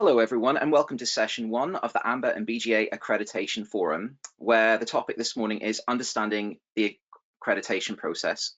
Hello everyone and welcome to session 1 of the AMBA and BGA Accreditation Forum, where the topic this morning is understanding the accreditation process.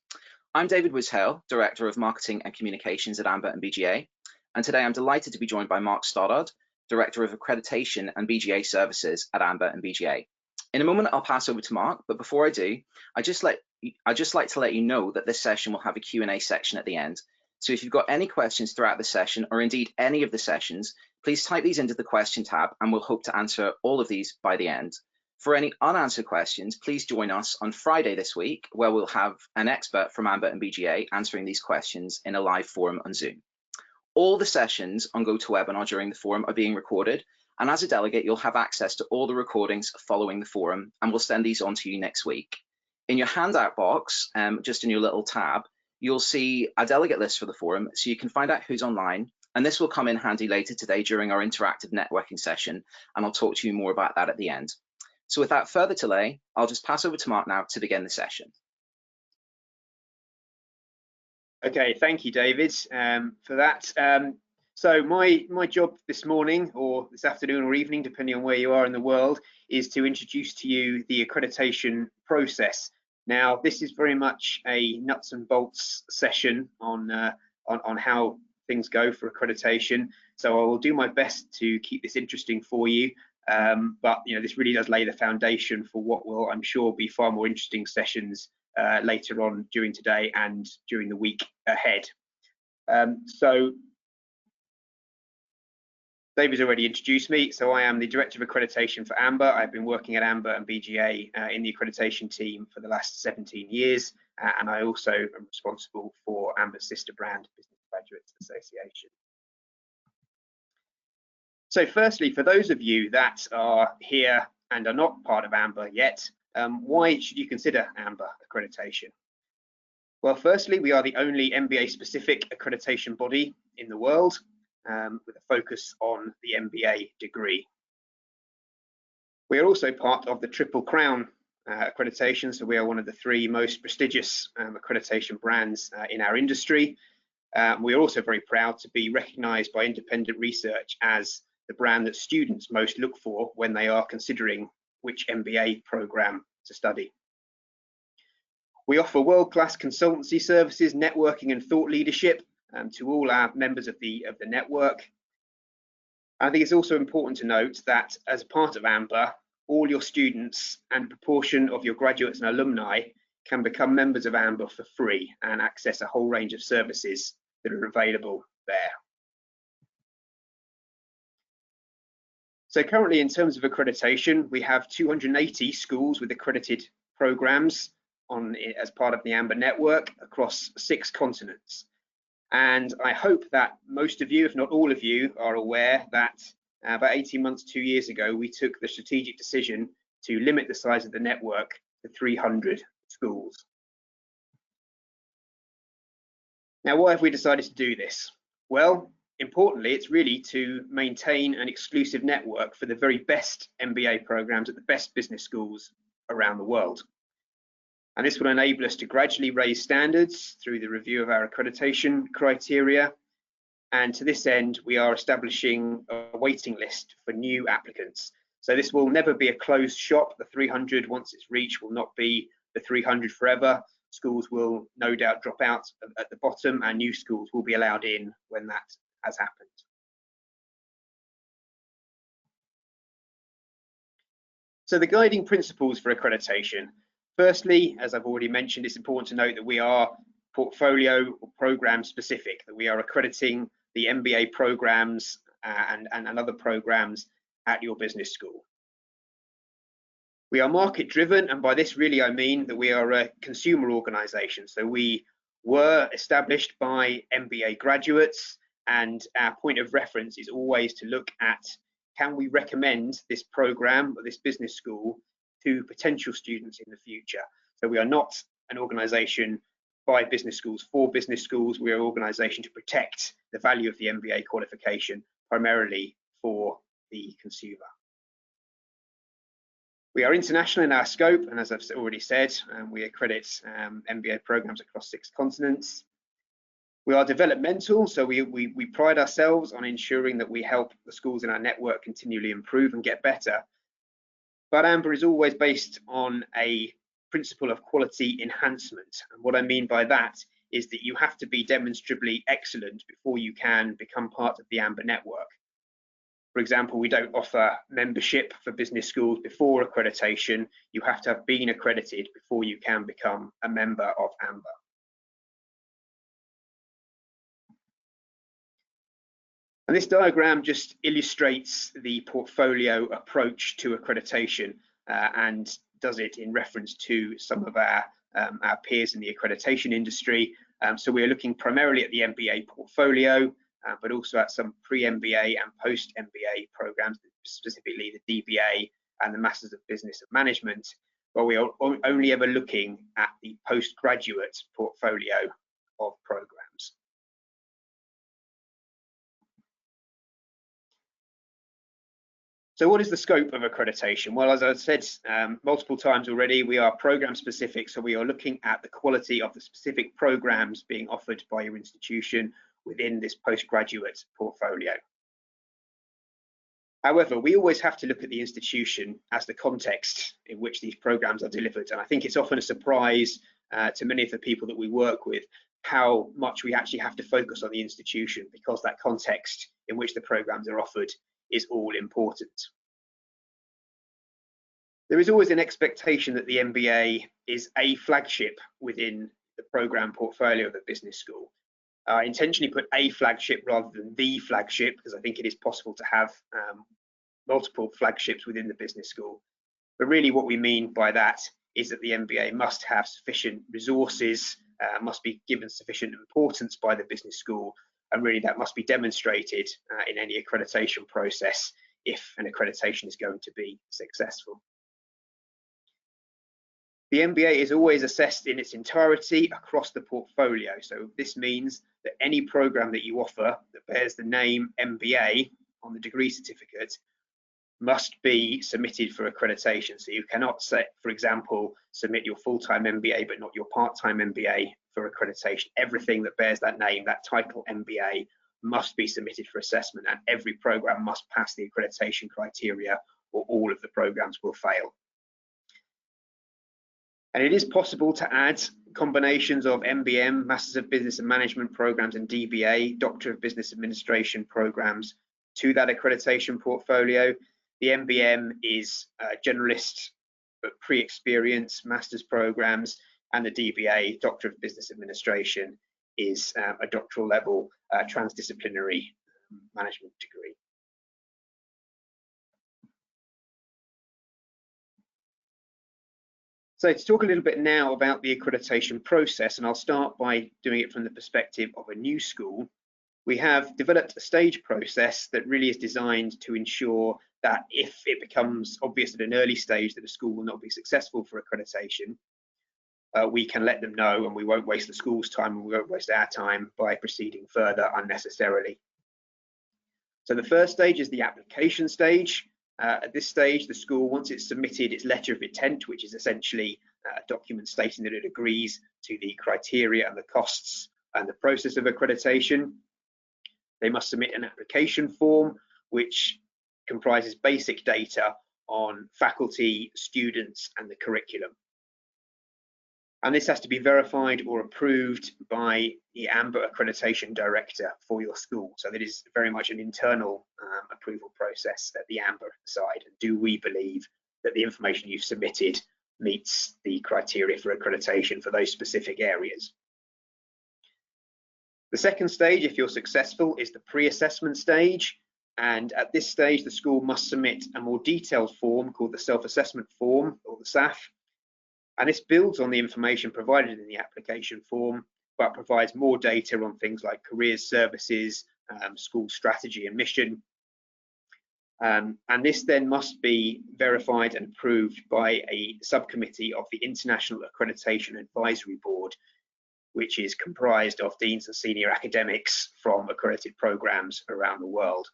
I'm David Wishale, Director of Marketing and Communications at AMBA and BGA, and today I'm delighted to be joined by Mark Stoddard, Director of Accreditation and BGA Services at AMBA and BGA. In a moment I'll pass over to Mark, but before I do, I'd just like to let you know that this session will have a Q&A section at the end. So if you've got any questions throughout the session, or indeed any of the sessions, please type these into the question tab and we'll hope to answer all of these by the end. For any unanswered questions, please join us on Friday this week, where we'll have an expert from AMBA and BGA answering these questions in a live forum on Zoom. All the sessions on GoToWebinar during the forum are being recorded, and as a delegate, you'll have access to all the recordings following the forum, and we'll send these on to you next week. In your handout box, just in your little tab, you'll see a delegate list for the forum, so you can find out who's online, and this will come in handy later today during our interactive networking session, and I'll talk to you more about that at the end. So without further delay, I'll just pass over to Mark now to begin the session. Okay, thank you, David, for that. So my job this morning, or this afternoon or evening, depending on where you are in the world, is to introduce to you the accreditation process. Now, this is very much a nuts and bolts session on how things go for accreditation. So I will do my best to keep this interesting for you. But this really does lay the foundation for what will, I'm sure, be far more interesting sessions later on during today and during the week ahead. So David's already introduced me. So I am the Director of Accreditation for AMBA. I've been working at AMBA and BGA in the accreditation team for the last 17 years. And I also am responsible for AMBA's sister brand, Business Graduates Association. So firstly, for those of you that are here and are not part of AMBA yet, why should you consider AMBA accreditation? Well, firstly, we are the only MBA-specific accreditation body in the world, with a focus on the MBA degree. We are also part of the Triple Crown accreditation, so we are one of the 3 most prestigious accreditation brands in our industry. We are also very proud to be recognised by independent research as the brand that students most look for when they are considering which MBA programme to study. We offer world-class consultancy services, networking and thought leadership to all our members of the network. I think it's also important to note that as part of AMBA, all your students and proportion of your graduates and alumni can become members of AMBA for free and access a whole range of services that are available there. So currently, in terms of accreditation, we have 280 schools with accredited programs as part of the AMBA network across 6 continents. And I hope that most of you, if not all of you, are aware that about 18 months, 2 years ago, we took the strategic decision to limit the size of the network to 300 schools. Now, why have we decided to do this? Well, importantly, it's really to maintain an exclusive network for the very best MBA programs at the best business schools around the world. And this will enable us to gradually raise standards through the review of our accreditation criteria. And to this end, we are establishing a waiting list for new applicants. So this will never be a closed shop. The 300, once it's reached, will not be the 300 forever. Schools will no doubt drop out at the bottom, and new schools will be allowed in when that has happened. So the guiding principles for accreditation. Firstly, as I've already mentioned, it's important to note that we are portfolio or program specific, that we are accrediting the MBA programs and other programs at your business school. We are market driven, and by this really I mean that we are a consumer organisation. So we were established by MBA graduates, and our point of reference is always to look at, can we recommend this program or this business school to potential students in the future? So we are not an organisation by business schools for business schools. We are an organisation to protect the value of the MBA qualification, primarily for the consumer. We are international in our scope, and as I've already said, we accredit MBA programs across 6 continents. We are developmental, so we pride ourselves on ensuring that we help the schools in our network continually improve and get better. But AMBA is always based on a principle of quality enhancement. And what I mean by that is that you have to be demonstrably excellent before you can become part of the AMBA network. For example, we don't offer membership for business schools before accreditation. You have to have been accredited before you can become a member of AMBA. And this diagram just illustrates the portfolio approach to accreditation and does it in reference to some of our peers in the accreditation industry. So we're looking primarily at the MBA portfolio, but also at some pre-MBA and post-MBA programs, specifically the DBA and the Masters of Business and Management, where we are only ever looking at the postgraduate portfolio of programs. So what is the scope of accreditation? Well, as I've said multiple times already, we are program specific, so we are looking at the quality of the specific programs being offered by your institution within this postgraduate portfolio. However, we always have to look at the institution as the context in which these programs are delivered, and I think it's often a surprise to many of the people that we work with how much we actually have to focus on the institution, because that context in which the programs are offered is all important. There is always an expectation that the MBA is a flagship within the program portfolio of a business school. I intentionally put a flagship rather than the flagship because I think it is possible to have multiple flagships within the business school. But really what we mean by that is that the MBA must have sufficient resources, must be given sufficient importance by the business school, and really that must be demonstrated in any accreditation process if an accreditation is going to be successful. The MBA is always assessed in its entirety across the portfolio. So this means that any program that you offer that bears the name MBA on the degree certificate must be submitted for accreditation. So you cannot say, for example, submit your full-time MBA but not your part-time MBA for accreditation. Everything that bears that name, that title MBA, must be submitted for assessment, and every program must pass the accreditation criteria or all of the programs will fail. And it is possible to add combinations of MBM, Masters of Business and Management programs, and DBA, Doctor of Business Administration programs to that accreditation portfolio. The MBM is generalist but pre-experience Masters programs, and the DBA, Doctor of Business Administration, is a doctoral level transdisciplinary management degree. So to talk a little bit now about the accreditation process, and I'll start by doing it from the perspective of a new school. We have developed a stage process that really is designed to ensure that if it becomes obvious at an early stage that a school will not be successful for accreditation, we can let them know, and we won't waste the school's time and we won't waste our time by proceeding further unnecessarily. So the first stage is the application stage. At this stage, the school, once it's submitted its letter of intent, which is essentially a document stating that it agrees to the criteria and the costs and the process of accreditation, they must submit an application form which comprises basic data on faculty, students, and the curriculum. And this has to be verified or approved by the AMBA accreditation director for your school. So that is very much an internal approval process at the AMBA side. And do we believe that the information you've submitted meets the criteria for accreditation for those specific areas? The second stage, if you're successful, is the pre-assessment stage. And at this stage, the school must submit a more detailed form called the self-assessment form, or the SAF. And this builds on the information provided in the application form, but provides more data on things like careers services, school strategy and mission. And this then must be verified and approved by a subcommittee of the International Accreditation Advisory Board, which is comprised of deans and senior academics from accredited programs around the world.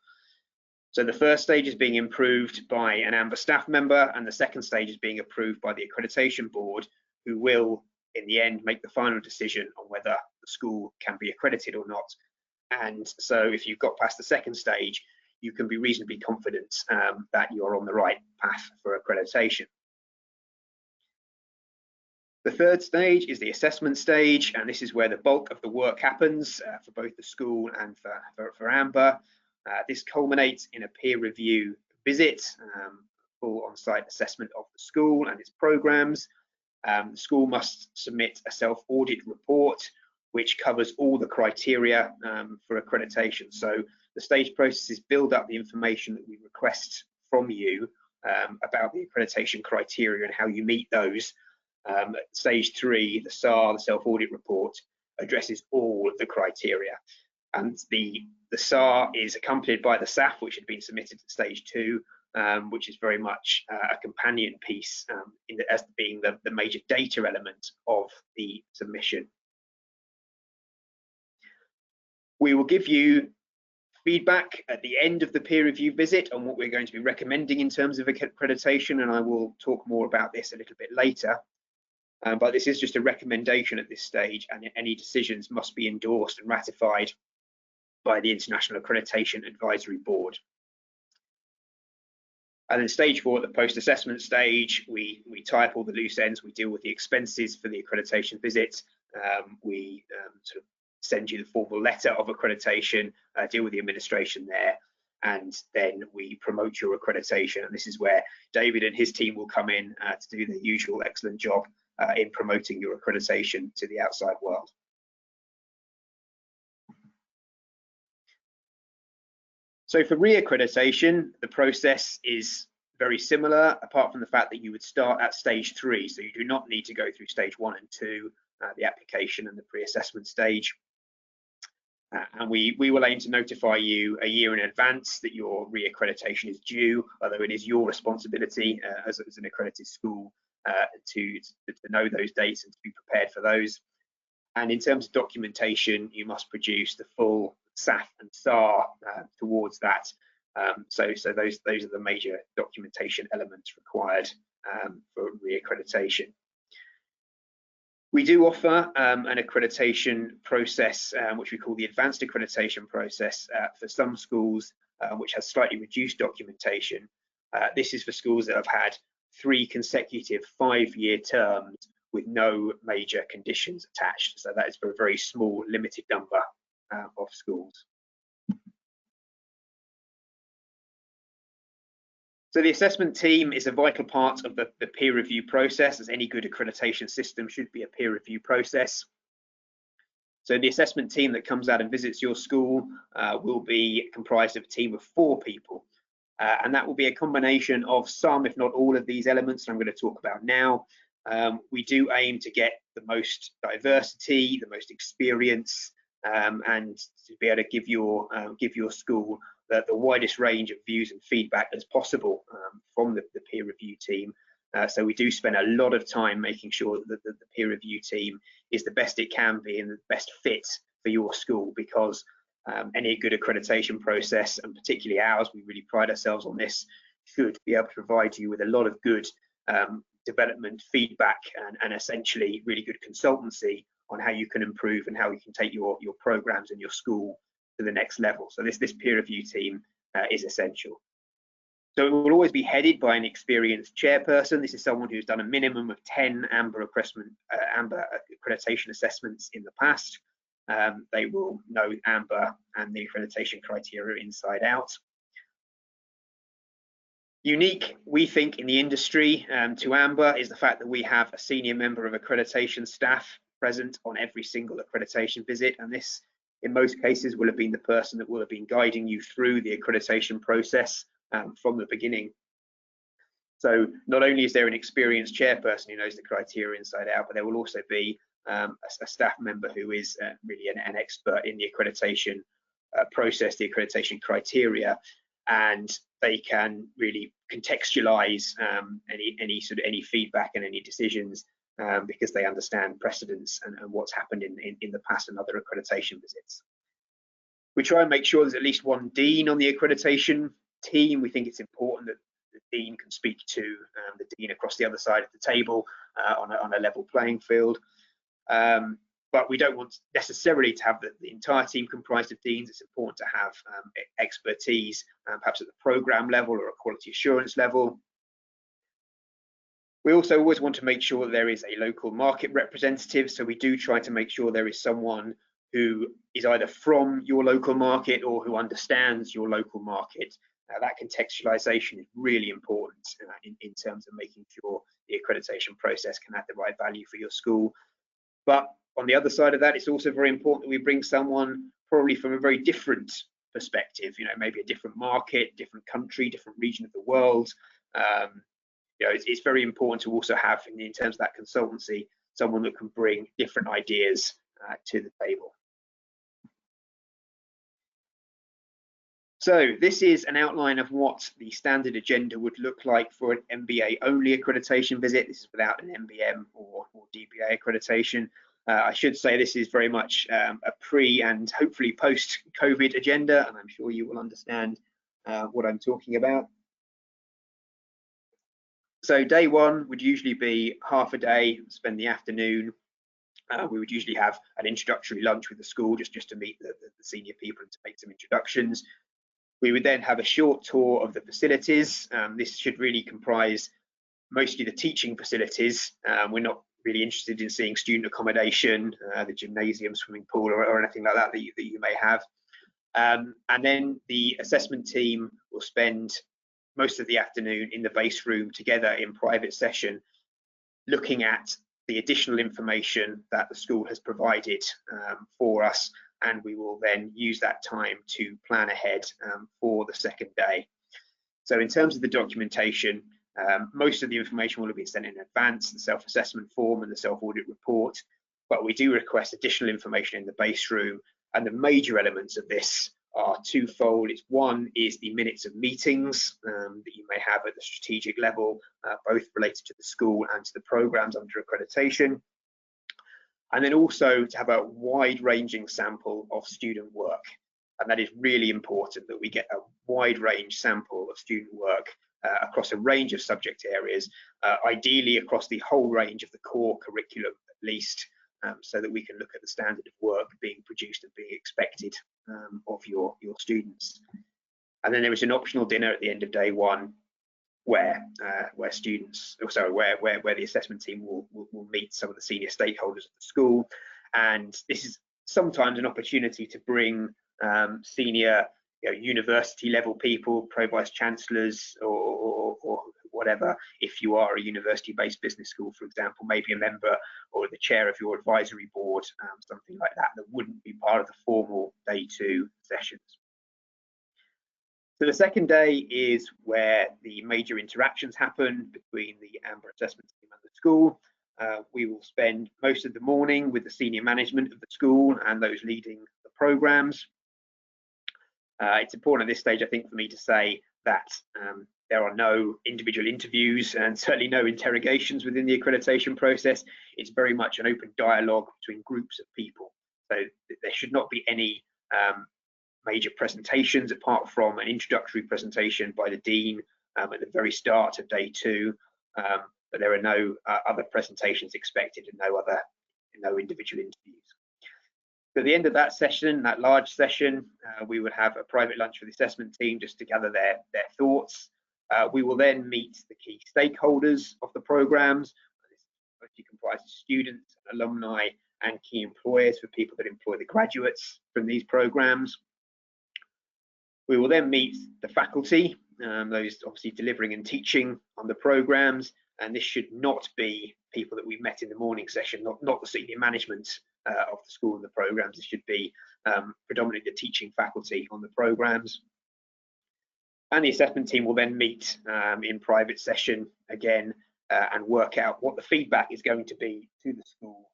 So the first stage is being approved by an AMBA staff member, and the second stage is being approved by the accreditation board, who will, in the end, make the final decision on whether the school can be accredited or not. And so if you've got past the second stage, you can be reasonably confident that you're on the right path for accreditation. The third stage is the assessment stage, and this is where the bulk of the work happens for both the school and for AMBA. This culminates in a peer review visit, full on-site assessment of the school and its programs. The school must submit a self-audit report which covers all the criteria for accreditation. So the stage processes build up the information that we request from you about the accreditation criteria and how you meet those. Stage 3, the SAR, the self-audit report, addresses all of the criteria. And the SAR is accompanied by the SAF, which had been submitted at stage 2, which is very much a companion piece as being the major data element of the submission. We will give you feedback at the end of the peer review visit on what we're going to be recommending in terms of accreditation, and I will talk more about this a little bit later. But this is just a recommendation at this stage, and any decisions must be endorsed and ratified by the International Accreditation Advisory Board. And then stage 4, at the post-assessment stage, we tie up all the loose ends, we deal with the expenses for the accreditation visit, we sort of send you the formal letter of accreditation, deal with the administration there, and then we promote your accreditation. And this is where David and his team will come in to do the usual excellent job in promoting your accreditation to the outside world. So for re-accreditation, the process is very similar, apart from the fact that you would start at stage 3. So you do not need to go through stage 1 and 2, the application and the pre-assessment stage. And we will aim to notify you a year in advance that your re-accreditation is due, although it is your responsibility as an accredited school to know those dates and to be prepared for those. And in terms of documentation, you must produce the full SAF and SAR towards that. So those are the major documentation elements required for re-accreditation. We do offer an accreditation process, which we call the advanced accreditation process for some schools, which has slightly reduced documentation. This is for schools that have had 3 consecutive 5-year terms with no major conditions attached. So that is for a very small, limited number of schools. So the assessment team is a vital part of the peer review process, as any good accreditation system should be a peer review process. So the assessment team that comes out and visits your school will be comprised of a team of 4 people. And that will be a combination of some, if not all, of these elements that I'm going to talk about now. We do aim to get the most diversity, the most experience, and to be able to give your school the widest range of views and feedback as possible from the peer review team. So we do spend a lot of time making sure that the peer review team is the best it can be and the best fit for your school, because any good accreditation process, and particularly ours, we really pride ourselves on this, should be able to provide you with a lot of good development feedback and essentially really good consultancy on how you can improve and how you can take your programs and your school to the next level. So this peer review team is essential. So it will always be headed by an experienced chairperson. This is someone who's done a minimum of 10 AMBA accreditation assessments in the past. They will know AMBA and the accreditation criteria inside out. Unique, we think, in the industry to AMBA is the fact that we have a senior member of accreditation staff present on every single accreditation visit, and this, in most cases, will have been the person that will have been guiding you through the accreditation process from the beginning. So not only is there an experienced chairperson who knows the criteria inside out, but there will also be a staff member who is really an expert in the accreditation process, the accreditation criteria, and they can really contextualize any feedback and any decisions because they understand precedents and what's happened in the past and other accreditation visits. We try and make sure there's at least one dean on the accreditation team. We think it's important that the dean can speak to the dean across the other side of the table on a level playing field. but we don't want necessarily to have the entire team comprised of deans. It's important to have expertise, perhaps at the program level or a quality assurance level. We also always want to make sure that there is a local market representative, so we do try to make sure there is someone who is either from your local market or who understands your local market. That contextualization is really important in terms of making sure the accreditation process can add the right value for your school. But on the other side of that, it's also very important that we bring someone probably from a very different perspective, maybe a different market, different country, different region of the world. It's very important to also have, in terms of that consultancy, someone that can bring different ideas to the table. So this is an outline of what the standard agenda would look like for an MBA only accreditation visit. This is without an MBM or DBA accreditation. I should say this is very much a pre and hopefully post-COVID agenda, and I'm sure you will understand what I'm talking about. So day one would usually be half a day, spend the afternoon. We would usually have an introductory lunch with the school just to meet the senior people and to make some introductions. We would then have a short tour of the facilities. This should really comprise mostly the teaching facilities. We're not really interested in seeing student accommodation, the gymnasium, swimming pool, or anything like that that you may have. And then the assessment team will spend most of the afternoon in the base room together in private session, looking at the additional information that the school has provided for us, and we will then use that time to plan ahead for the second day. So in terms of the documentation, most of the information will have been sent in advance, the self-assessment form and the self-audit report, but we do request additional information in the base room, and the major elements of this are twofold. One is the minutes of meetings that you may have at the strategic level, both related to the school and to the programs under accreditation. And then also to have a wide-ranging sample of student work. And that is really important, that we get a wide range sample of student work across a range of subject areas, ideally across the whole range of the core curriculum at least, so that we can look at the standard of work being produced and being expected of your students. And then there is an optional dinner at the end of day one where students, where the assessment team will meet some of the senior stakeholders of the school. And this is sometimes an opportunity to bring senior university level people, pro-vice chancellors or whatever. If you are a university-based business school, for example, maybe a member or the chair of your advisory board, something like that, that wouldn't be part of the formal day two sessions. So the second day is where the major interactions happen between the AMBA assessment team and the school. We will spend most of the morning with the senior management of the school and those leading the programs. It's important at this stage, I think, for me to say that there are no individual interviews and certainly no interrogations within the accreditation process. It's very much an open dialogue between groups of people. So there should not be any major presentations apart from an introductory presentation by the dean at the very start of day two, but there are no other presentations expected and no individual interviews. So at the end of that session, that large session, we would have a private lunch with the assessment team just to gather their thoughts. We will then meet the key stakeholders of the programs. This mostly comprises students, alumni, and key employers for people that employ the graduates from these programs. We will then meet the faculty, those obviously delivering and teaching on the programs, and this should not be people that we met in the morning session, not the senior management of the school and the programs. This should be predominantly the teaching faculty on the programs. And the assessment team will then meet in private session again and work out what the feedback is going to be to the school.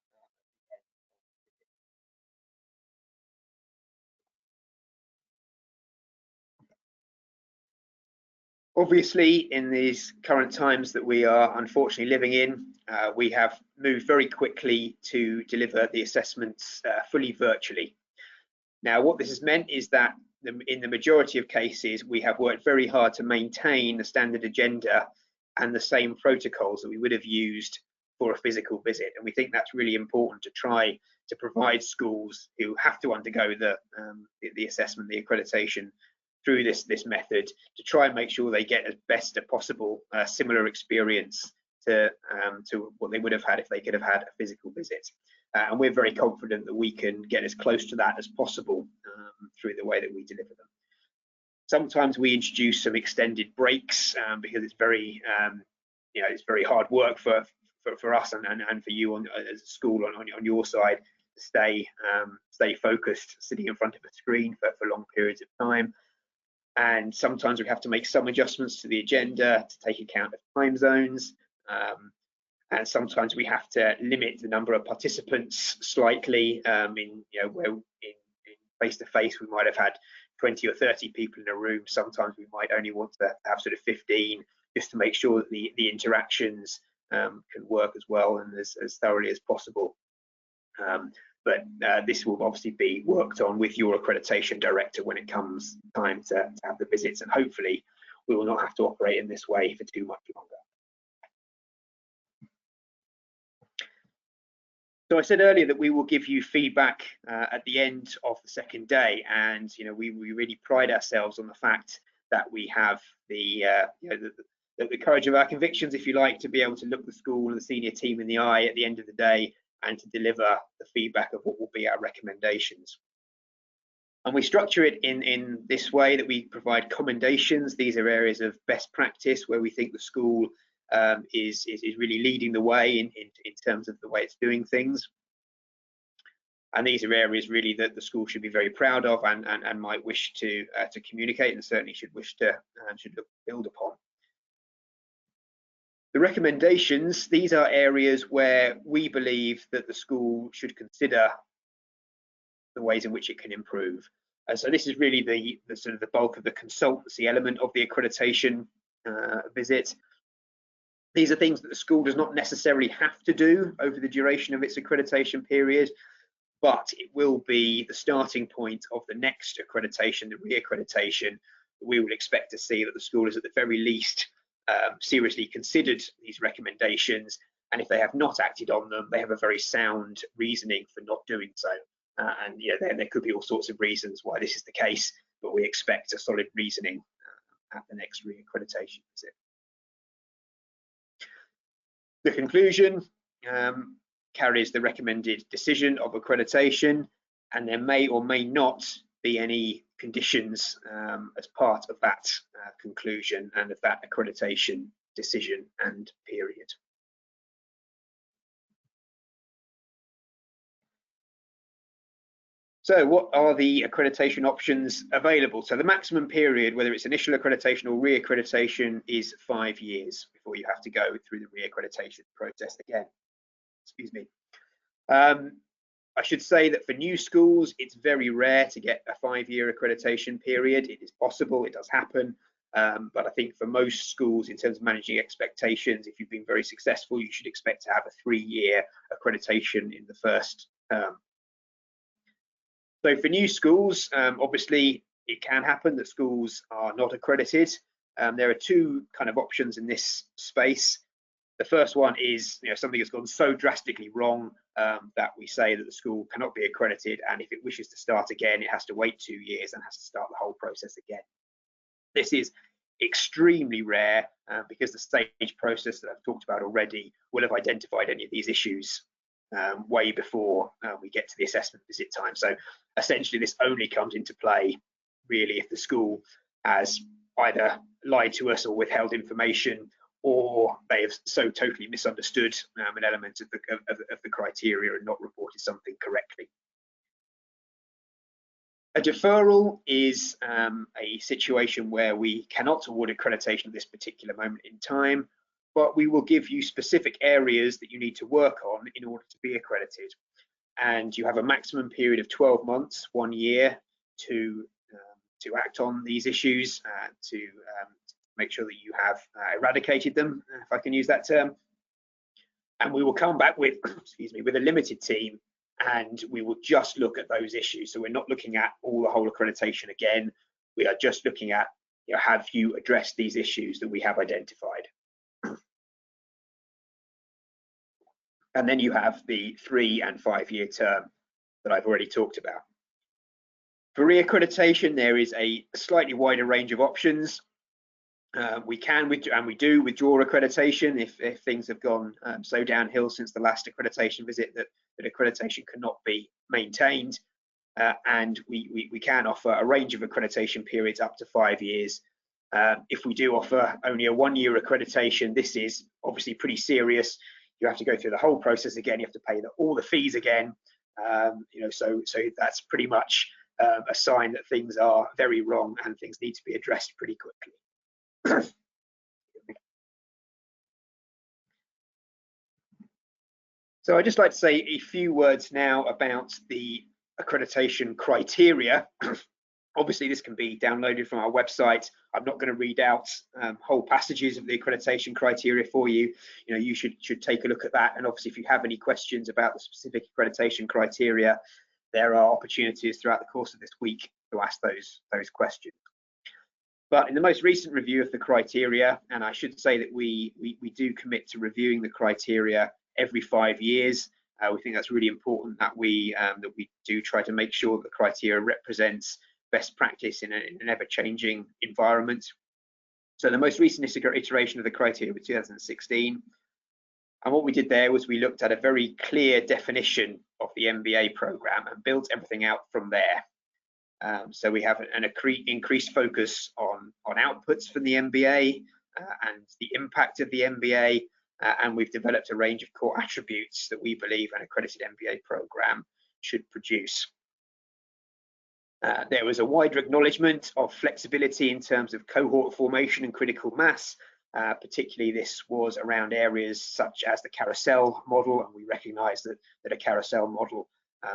Obviously, in these current times that we are unfortunately living in, we have moved very quickly to deliver the assessments fully virtually. Now, what this has meant is that in the majority of cases, we have worked very hard to maintain the standard agenda and the same protocols that we would have used for a physical visit. And we think that's really important to try to provide schools who have to undergo the assessment, the accreditation through this method, to try and make sure they get as best a possible similar experience to what they would have had if they could have had a physical visit. And we're very confident that we can get as close to that as possible through the way that we deliver them. Sometimes we introduce some extended breaks because it's very, it's very hard work for us and for you as a school on your side to stay focused, sitting in front of a screen for long periods of time. And sometimes we have to make some adjustments to the agenda to take account of time zones. And sometimes we have to limit the number of participants slightly. Where in face-to-face we might have had 20 or 30 people in a room. Sometimes we might only want to have sort of 15, just to make sure that the interactions can work as well and as thoroughly as possible. But this will obviously be worked on with your accreditation director when it comes time to have the visits, and hopefully we will not have to operate in this way for too much longer. So I said earlier that we will give you feedback at the end of the second day, and we really pride ourselves on the fact that we have the courage of our convictions, if you like, to be able to look the school and the senior team in the eye at the end of the day and to deliver the feedback of what will be our recommendations. And we structure it in this way, that we provide commendations. These are areas of best practice where we think the school is really leading the way in terms of the way it's doing things. And these are areas really that the school should be very proud of and might wish to communicate, and certainly should wish to build upon. The recommendations, these are areas where we believe that the school should consider the ways in which it can improve. And so this is really the sort of the bulk of the consultancy element of the accreditation visit. These are things that the school does not necessarily have to do over the duration of its accreditation period, but it will be the starting point of the next accreditation, the reaccreditation. We would expect to see that the school is at the very least seriously considered these recommendations, and if they have not acted on them, they have a very sound reasoning for not doing so. And there could be all sorts of reasons why this is the case, but we expect a solid reasoning at the next reaccreditation visit. The conclusion carries the recommended decision of accreditation, and there may or may not be any conditions as part of that conclusion and of that accreditation decision and period. So what are the accreditation options available? So the maximum period, whether it's initial accreditation or reaccreditation, is 5 years before you have to go through the reaccreditation process again. Excuse me. I should say that for new schools, it's very rare to get a 5-year accreditation period. It is possible, it does happen, but I think for most schools, in terms of managing expectations, if you've been very successful, you should expect to have a 3-year accreditation in the first term. So for new schools, obviously it can happen that schools are not accredited. There are two kind of options in this space. The first one is something has gone so drastically wrong that we say that the school cannot be accredited, and if it wishes to start again, it has to wait 2 years and has to start the whole process again. This is extremely rare because the stage process that I've talked about already will have identified any of these issues way before we get to the assessment visit time. So essentially this only comes into play really if the school has either lied to us or withheld information, or they have so totally misunderstood an element of the criteria and not reported something correctly. A deferral is a situation where we cannot award accreditation at this particular moment in time, but we will give you specific areas that you need to work on in order to be accredited. And you have a maximum period of 12 months, 1 year, to act on these issues, to make sure that you have eradicated them, if I can use that term. And we will come back with, excuse me, with a limited team, and we will just look at those issues. So we're not looking at the whole accreditation again. We are just looking at, have you addressed these issues that we have identified? And then you have the 3 and 5 year term that I've already talked about. For reaccreditation, there is a slightly wider range of options. We can and we do withdraw accreditation if things have gone so downhill since the last accreditation visit that accreditation cannot be maintained. And we can offer a range of accreditation periods up to 5 years. If we do offer only a 1 year accreditation, this is obviously pretty serious. You have to go through the whole process again. You have to pay all the fees again. So that's pretty much a sign that things are very wrong and things need to be addressed pretty quickly. So I'd just like to say a few words now about the accreditation criteria. Obviously, this can be downloaded from our website. I'm not going to read out whole passages of the accreditation criteria for you. You should take a look at that. And obviously, if you have any questions about the specific accreditation criteria, there are opportunities throughout the course of this week to ask those questions. But in the most recent review of the criteria, and I should say that we do commit to reviewing the criteria every 5 years. We think that's really important that we do try to make sure that the criteria represents best practice in an ever-changing environment. So the most recent iteration of the criteria was 2016. And what we did there was we looked at a very clear definition of the MBA program and built everything out from there. So we have an increased focus on outputs from the MBA and the impact of the MBA, and we've developed a range of core attributes that we believe an accredited MBA program should produce. There was a wider acknowledgement of flexibility in terms of cohort formation and critical mass. Particularly this was around areas such as the carousel model, and we recognise that a carousel model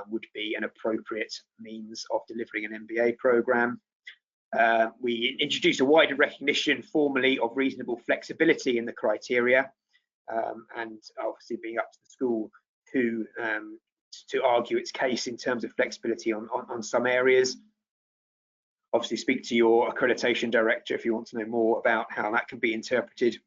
would be an appropriate means of delivering an MBA program. We introduced a wider recognition formally of reasonable flexibility in the criteria, and obviously being up to the school to argue its case in terms of flexibility on some areas. Obviously speak to your accreditation director if you want to know more about how that can be interpreted.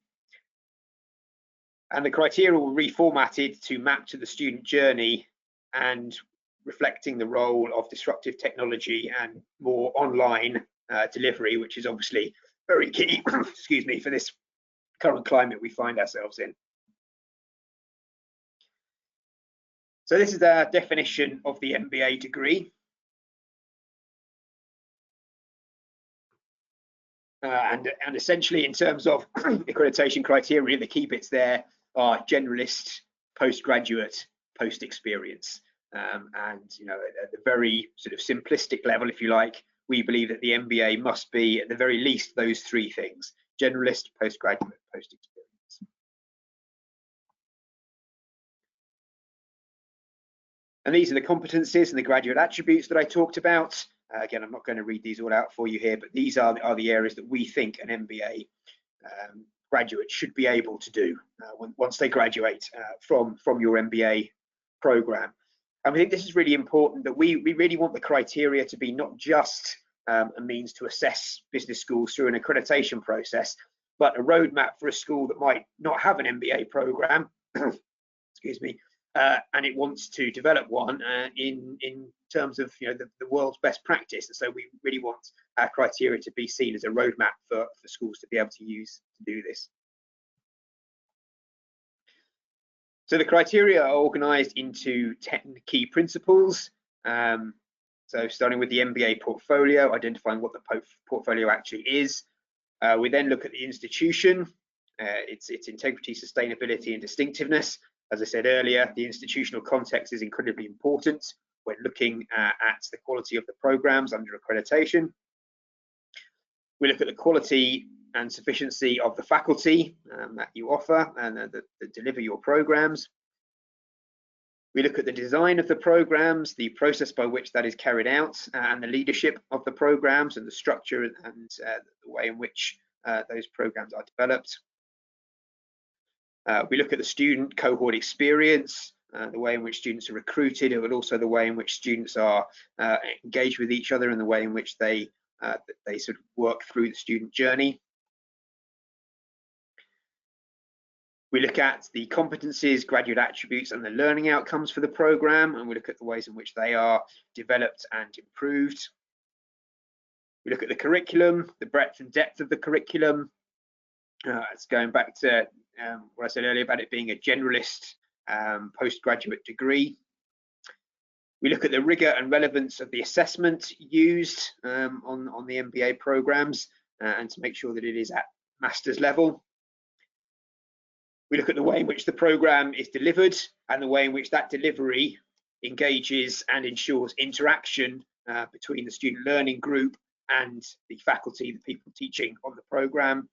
And the criteria were reformatted to map to the student journey and reflecting the role of disruptive technology and more online delivery, which is obviously very key, excuse me, for this current climate we find ourselves in. So this is our definition of the MBA degree. And essentially in terms of accreditation criteria, the key bits there are generalist, postgraduate, post-experience. And at the very sort of simplistic level, if you like, we believe that the MBA must be at the very least those 3 things: generalist, postgraduate, post-experience. And these are the competencies and the graduate attributes that I talked about. Again, I'm not going to read these all out for you here, but these are the areas that we think an MBA graduate should be able to do once they graduate from your MBA program. And we think this is really important, that we really want the criteria to be not just a means to assess business schools through an accreditation process, but a roadmap for a school that might not have an MBA program, excuse me, and it wants to develop one in terms of the world's best practice. And so we really want our criteria to be seen as a roadmap for schools to be able to use to do this. So the criteria are organised into 10 key principles. So starting with the MBA portfolio, identifying what the portfolio actually is. We then look at the institution, its integrity, sustainability and distinctiveness. As I said earlier, the institutional context is incredibly important when looking at the quality of the programs under accreditation. We look at the quality and sufficiency of the faculty that you offer and that deliver your programs. We look at the design of the programs, the process by which that is carried out, and the leadership of the programs and the structure and the way in which those programs are developed. We look at the student cohort experience, the way in which students are recruited, but also the way in which students are engaged with each other and the way in which they sort of work through the student journey. We look at the competencies, graduate attributes, and the learning outcomes for the program, and we look at the ways in which they are developed and improved. We look at the curriculum, the breadth and depth of the curriculum. It's going back to what I said earlier about it being a generalist postgraduate degree. We look at the rigor and relevance of the assessment used on the MBA programs and to make sure that it is at master's level. We look at the way in which the program is delivered and the way in which that delivery engages and ensures interaction between the student learning group and the faculty, the people teaching on the program.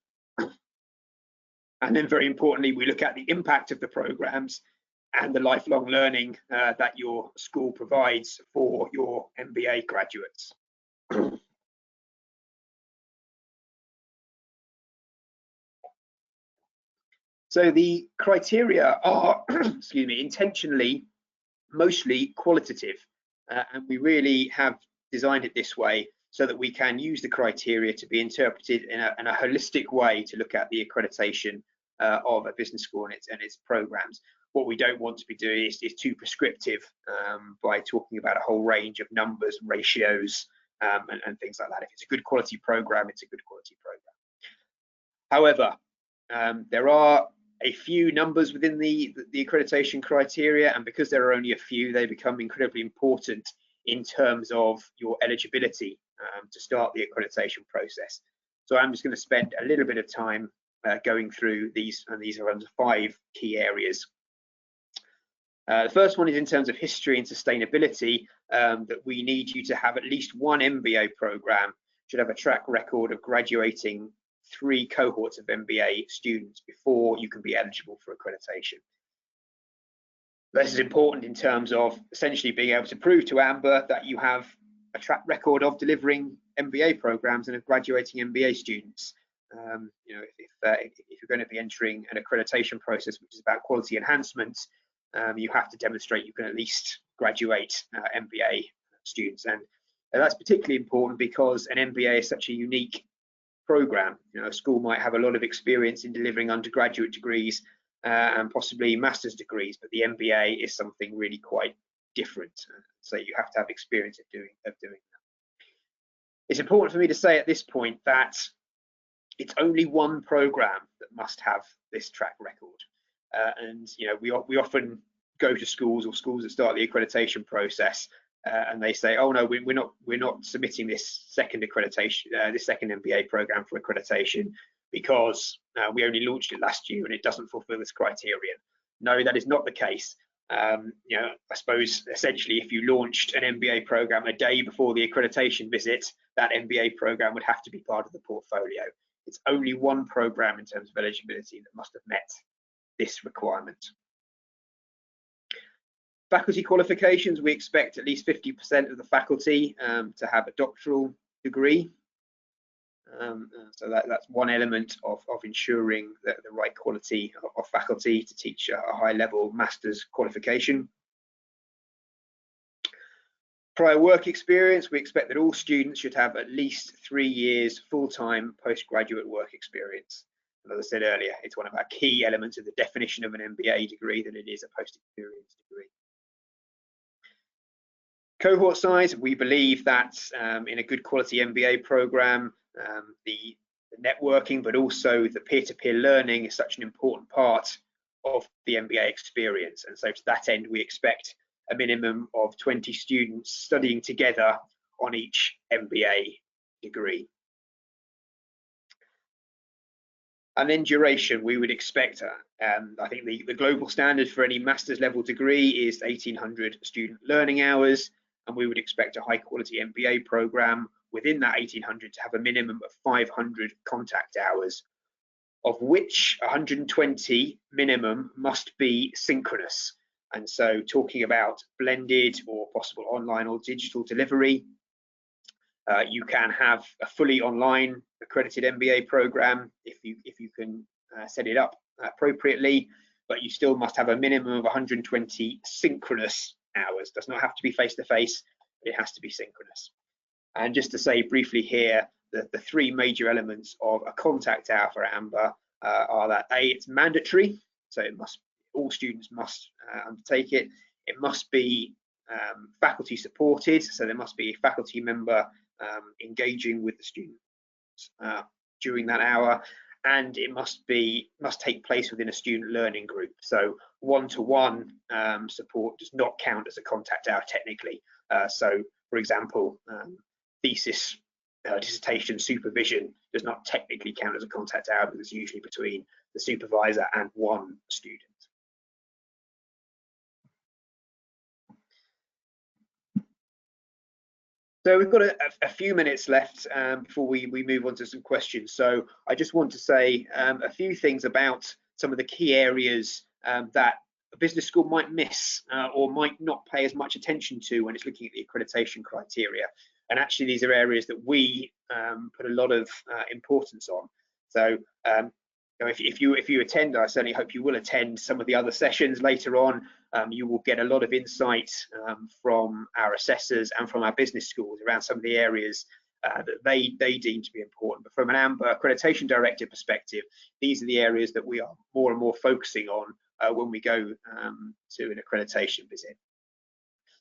And then very importantly, we look at the impact of the programs and the lifelong learning that your school provides for your MBA graduates. So the criteria are, excuse me, intentionally mostly qualitative, and we really have designed it this way so that we can use the criteria to be interpreted in a holistic way to look at the accreditation of a business school and its programs. What we don't want to be doing is too prescriptive by talking about a whole range of numbers, ratios, and things like that. If it's a good quality program, it's a good quality program. However, there are a few numbers within the accreditation criteria, and because there are only a few, they become incredibly important in terms of your eligibility to start the accreditation process. So I'm just going to spend a little bit of time going through these, and these are under 5 key areas. The first one is in terms of history and sustainability, that we need you to have at least one MBA program, should have a track record of graduating 3 cohorts of MBA students before you can be eligible for accreditation. This is important in terms of essentially being able to prove to AMBA that you have a track record of delivering MBA programs and of graduating MBA students. You know, if you're going to be entering an accreditation process which is about quality enhancement, you have to demonstrate you can at least graduate MBA students, and that's particularly important because an MBA is such a unique program. You know, a school might have a lot of experience in delivering undergraduate degrees and possibly master's degrees, but the MBA is something really quite different. So you have to have experience of doing that. It's important for me to say at this point that it's only one program that must have this track record. And you know, we often go to schools or schools that start the accreditation process and they say, oh no, we're not submitting this second accreditation, this second MBA program for accreditation because we only launched it last year and it doesn't fulfill this criterion. No, that is not the case. You know, I suppose essentially if you launched an MBA program a day before the accreditation visit, that MBA program would have to be part of the portfolio. It's only one program in terms of eligibility that must have met this requirement. Faculty qualifications, we expect at least 50% of the faculty to have a doctoral degree. So that's one element of ensuring the right quality of faculty to teach a high level master's qualification. Prior work experience, we expect that all students should have at least 3 years full-time postgraduate work experience. And as I said earlier, it's one of our key elements of the definition of an MBA degree that it is a post-experience degree. Cohort size, we believe that in a good quality MBA program, the networking, but also the peer-to-peer learning is such an important part of the MBA experience. And so to that end, we expect a minimum of 20 students studying together on each MBA degree. And then duration, we would expect, I think the global standard for any master's level degree is 1,800 student learning hours, and we would expect a high quality MBA program within that 1,800 to have a minimum of 500 contact hours, of which 120 minimum must be synchronous. And so talking about blended or possible online or digital delivery, you can have a fully online accredited MBA program if you can set it up appropriately, but you still must have a minimum of 120 synchronous hours. Does not have to be face-to-face, but it has to be synchronous. And just to say briefly here, the 3 major elements of a contact hour for AMBA are that A, it's mandatory, so all students must undertake it. It must be faculty supported, so there must be a faculty member engaging with the students during that hour, and it must take place within a student learning group. So one-to-one support does not count as a contact hour technically. So, for example, thesis, dissertation supervision does not technically count as a contact hour because it's usually between the supervisor and one student. So we've got a few minutes left before we move on to some questions. So I just want to say a few things about some of the key areas that a business school might miss or might not pay as much attention to when it's looking at the accreditation criteria. And actually, these are areas that we put a lot of importance on. So if you attend, I certainly hope you will attend some of the other sessions later on. You will get a lot of insight from our assessors and from our business schools around some of the areas that they deem to be important. But from an AMBA accreditation directive perspective, these are the areas that we are more and more focusing on when we go to an accreditation visit.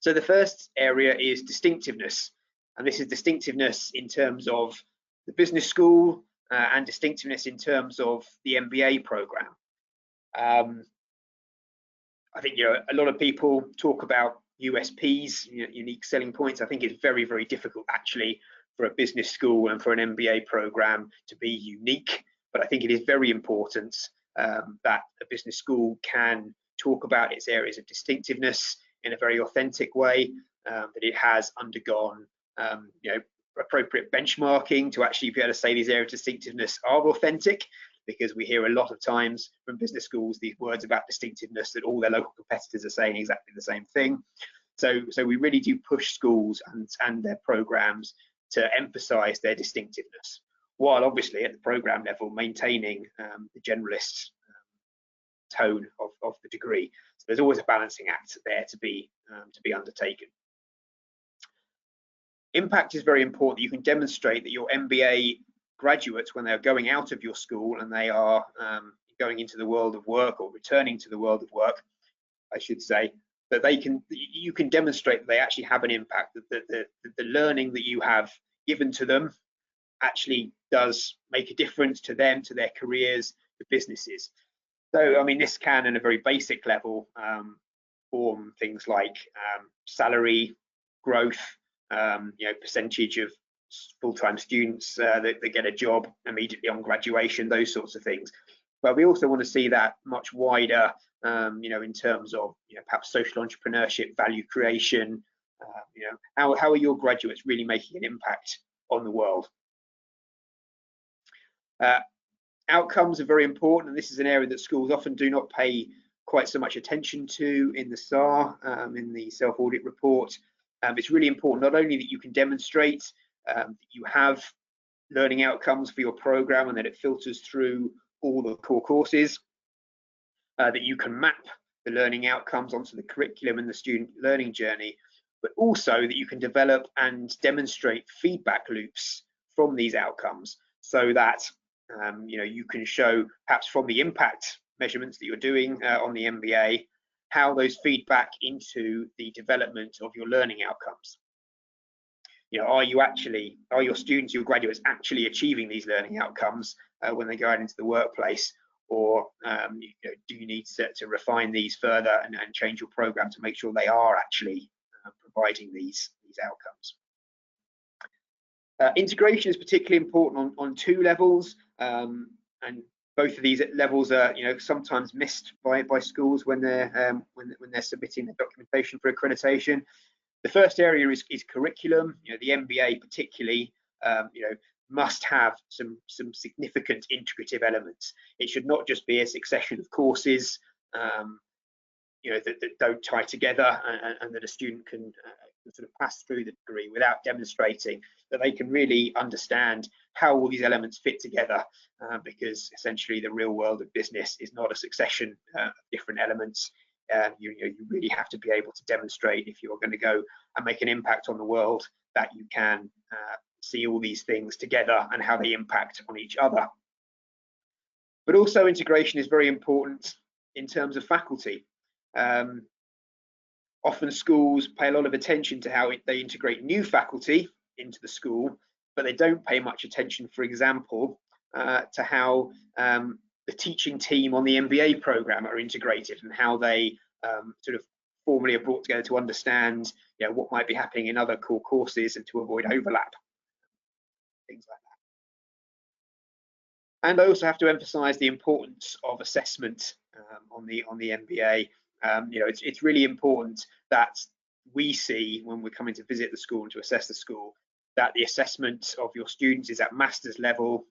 So the first area is distinctiveness, and this is distinctiveness in terms of the business school and distinctiveness in terms of the MBA program. I think a lot of people talk about USPs, unique selling points. I think it's very, very difficult actually for a business school and for an MBA program to be unique. But I think it is very important that a business school can talk about its areas of distinctiveness in a very authentic way, that it has undergone appropriate benchmarking to actually be able to say these areas of distinctiveness are authentic, because we hear a lot of times from business schools these words about distinctiveness that all their local competitors are saying exactly the same thing. So we really do push schools and their programs to emphasize their distinctiveness, while obviously at the program level maintaining the generalist tone of the degree. So there's always a balancing act there to be undertaken. Impact is very important. You can demonstrate that your MBA graduates, when they're going out of your school and they are going into the world of work or returning to the world of work, I should say, that you can demonstrate that they actually have an impact, that the learning that you have given to them actually does make a difference to them, to their careers, to businesses. So, I mean, this can, in a very basic level, form things like salary growth, percentage of full-time students that get a job immediately on graduation, those sorts of things. But we also want to see that much wider, in terms of perhaps social entrepreneurship, value creation. How are your graduates really making an impact on the world? Outcomes are very important, and this is an area that schools often do not pay quite so much attention to in the SAR, in the self-audit report. It's really important not only that you can demonstrate that you have learning outcomes for your program and that it filters through all the core courses, that you can map the learning outcomes onto the curriculum and the student learning journey, but also that you can develop and demonstrate feedback loops from these outcomes, so that you can show perhaps from the impact measurements that you're doing on the MBA, how those feed back into the development of your learning outcomes. Are your students, your graduates actually achieving these learning outcomes when they go out into the workplace, or do you need to refine these further and change your program to make sure they are actually providing these outcomes? Integration is particularly important on two levels, and both of these levels are sometimes missed by schools when they're submitting the documentation for accreditation. The first area is curriculum. The MBA particularly must have some significant integrative elements. It should not just be a succession of courses that don't tie together and that a student can sort of pass through the degree without demonstrating that they can really understand how all these elements fit together, because essentially the real world of business is not a succession of different elements. You really have to be able to demonstrate, if you're going to go and make an impact on the world, that you can see all these things together and how they impact on each other. But also integration is very important in terms of faculty. Often schools pay a lot of attention to how they integrate new faculty into the school, but they don't pay much attention, for example, to how the teaching team on the MBA program are integrated and how they sort of formally are brought together to understand, what might be happening in other core courses and to avoid overlap, things like that. And I also have to emphasize the importance of assessment on the MBA. It's really important that we see, when we're coming to visit the school and to assess the school, that the assessment of your students is at master's level,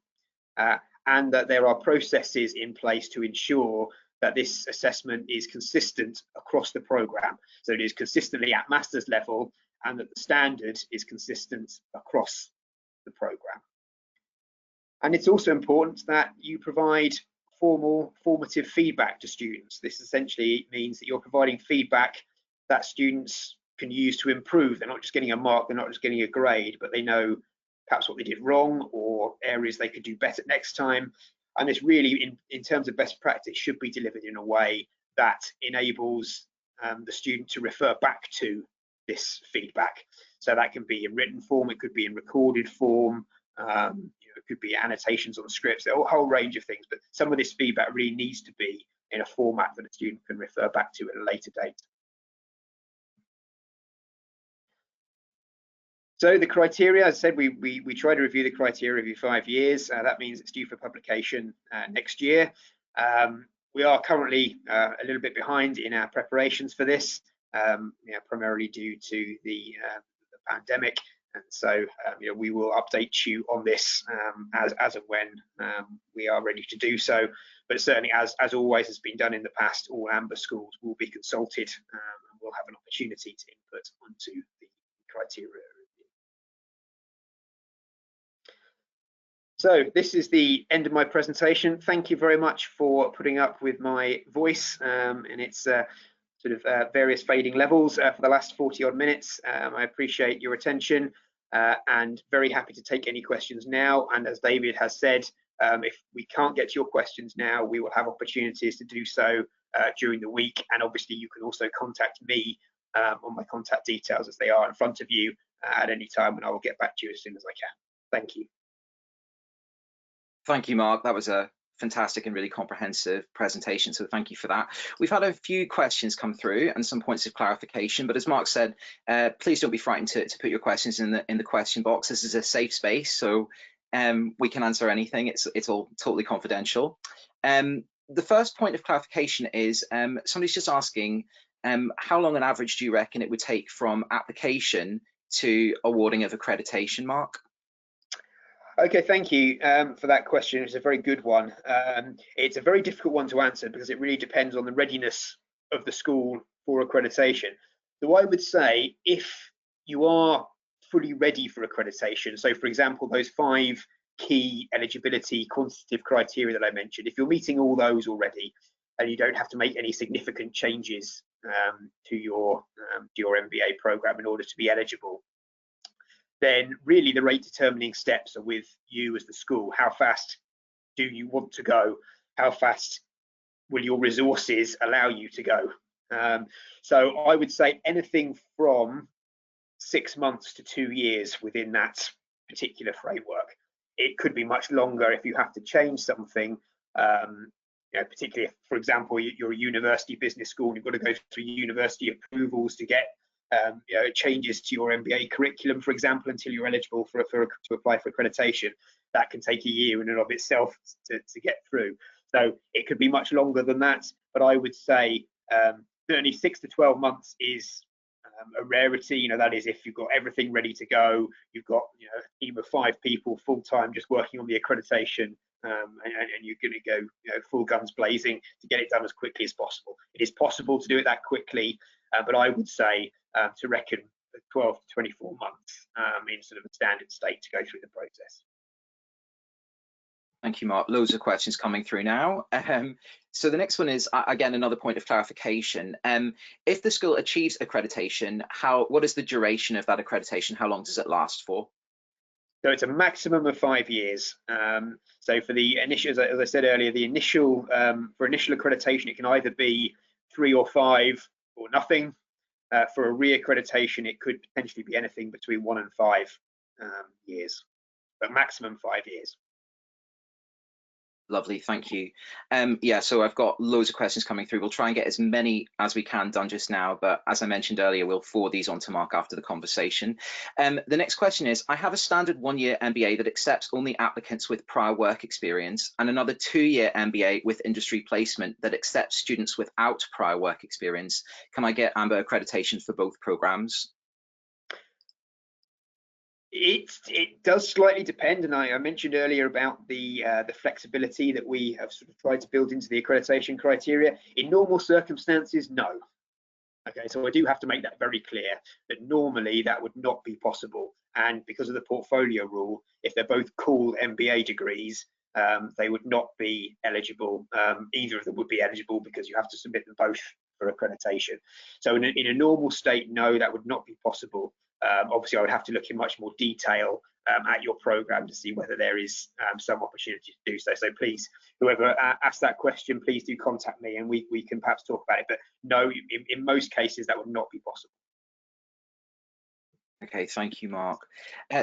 and that there are processes in place to ensure that this assessment is consistent across the program. So it is consistently at master's level, and that the standard is consistent across the program. And it's also important that you provide formative feedback to students. This essentially means that you're providing feedback that students can use to improve. They're not just getting a mark, they're not just getting a grade, but they know perhaps what they did wrong or areas they could do better next time. And this really, in terms of best practice, should be delivered in a way that enables the student to refer back to this feedback. So that can be in written form, it could be in recorded form, it could be annotations on the scripts, a whole range of things, but some of this feedback really needs to be in a format that a student can refer back to at a later date. So the criteria, as I said, we try to review the criteria every 5 years. That means it's due for publication next year. We are currently a little bit behind in our preparations for this, primarily due to the pandemic. And so, we will update you on this as and when we are ready to do so. But certainly, as always has been done in the past, all AMBA schools will be consulted and will have an opportunity to input onto the criteria. So this is the end of my presentation. Thank you very much for putting up with my voice and its sort of various fading levels for the last 40 odd minutes. I appreciate your attention and very happy to take any questions now. And as David has said, if we can't get to your questions now, we will have opportunities to do so during the week. And obviously you can also contact me on my contact details as they are in front of you at any time, and I will get back to you as soon as I can. Thank you. Thank you, Mark. That was a fantastic and really comprehensive presentation, so thank you for that. We've had a few questions come through and some points of clarification, but as Mark said, please don't be frightened to put your questions in the question box. This is a safe space, so we can answer anything. It's all totally confidential. The first point of clarification is somebody's just asking, how long on average do you reckon it would take from application to awarding of accreditation, Mark? Okay, thank you for that question. It's a very good one. It's a very difficult one to answer because it really depends on the readiness of the school for accreditation. So I would say if you are fully ready for accreditation, so for example, those 5 key eligibility quantitative criteria that I mentioned, if you're meeting all those already and you don't have to make any significant changes to your MBA program in order to be eligible, then really the rate determining steps are with you as the school. How fast do you want to go? How fast will your resources allow you to go? So I would say anything from 6 months to 2 years within that particular framework. It could be much longer if you have to change something, particularly if, for example, you're a university business school and you've got to go through university approvals to get changes to your MBA curriculum, for example, until you're eligible to apply for accreditation. That can take a year in and of itself to get through. So it could be much longer than that, but I would say certainly 6 to 12 months is a rarity. That is if you've got everything ready to go, you've got a team of 5 people full-time just working on the accreditation, and you're going to go full guns blazing to get it done as quickly as possible. It is possible to do it that quickly, but I would say to reckon 12 to 24 months in sort of a standard state to go through the process. Thank you, Mark. Loads of questions coming through now. So the next one is, again, another point of clarification. If the school achieves accreditation, what is the duration of that accreditation? How long does it last for? So it's a maximum of 5 years. So for the initial, as I said earlier, the initial for initial accreditation, it can either be 3 or 5 or nothing. For a reaccreditation, it could potentially be anything between 1 and 5 years, but maximum 5 years. Lovely, thank you. Yeah, so I've got loads of questions coming through. We'll try and get as many as we can done just now, but as I mentioned earlier, we'll forward these on to Mark after the conversation. The next question is, I have a standard 1-year MBA that accepts only applicants with prior work experience, and another 2-year MBA with industry placement that accepts students without prior work experience. Can I get AMBA accreditation for both programs? It does slightly depend, and I mentioned earlier about the flexibility that we have sort of tried to build into the accreditation criteria. In normal circumstances, no. Okay, so I do have to make that very clear that normally that would not be possible, and because of the portfolio rule, if they're both called MBA degrees, they would not be eligible. Either of them would be eligible because you have to submit them both for accreditation. So in a normal state, no, that would not be possible. Obviously, I would have to look in much more detail at your program to see whether there is some opportunity to do so. So please, whoever asked that question, please do contact me and we can perhaps talk about it. But no, in most cases, that would not be possible. Okay, thank you, Mark.